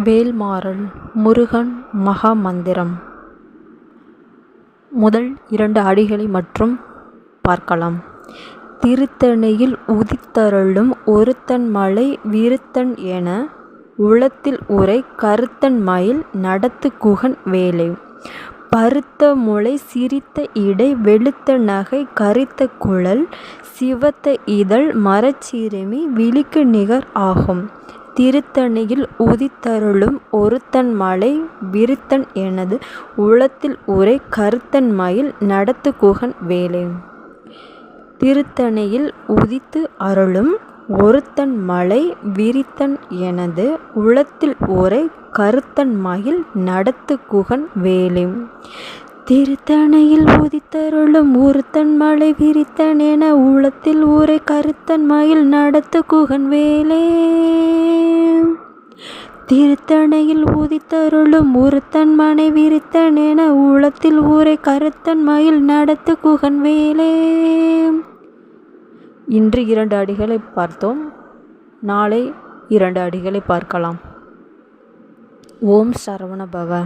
வேல்மாறல் முருகன் மகாமந்திரம். முதல் 2 அடிகளை மற்றும் பார்க்கலாம். திருத்தணியில் உதித்தருளும் ஒருத்தன் மலை விருத்தன் என உளத்தில் உறை கருத்தன் மயில் நடத்து குகன் வேலை. பருத்த முளை சிரித்த இடை வெளுத்த நகை கரித்த குழல் சிவத்த இதழ் மரச்சிறுமி விழிக்கு நிகர் ஆகும். திருத்தணியில் உதித்தருளும் ஒருத்தன் மலை விருத்தன் எனது உளத்தில் உறை கருத்தன் மயில் நடத்து குகன் வேலை. திருத்தணியில் உதித்து அருளும் ஒருத்தன் மலை விரித்தன் எனது உளத்தில் உறை கருத்தன் மயில் நடத்து குகன் வேலை. திருத்தணியில் உதித்தருளும் ஒருத்தன் மலை விரித்தன் என உளத்தில் உறை கருத்தன் மயில் நடத்து குகன் வேலை. திருத்தணியில் உதித்தருளும் ஒருத்தன் மலை விரித்தன் என உளத்தில் உறை கருத்தன் மயில் நடத்து குகன் வேலை. இன்று 2 அடிகளை பார்த்தோம். நாளை 2 அடிகளை பார்க்கலாம். ஓம் சரவண பவ.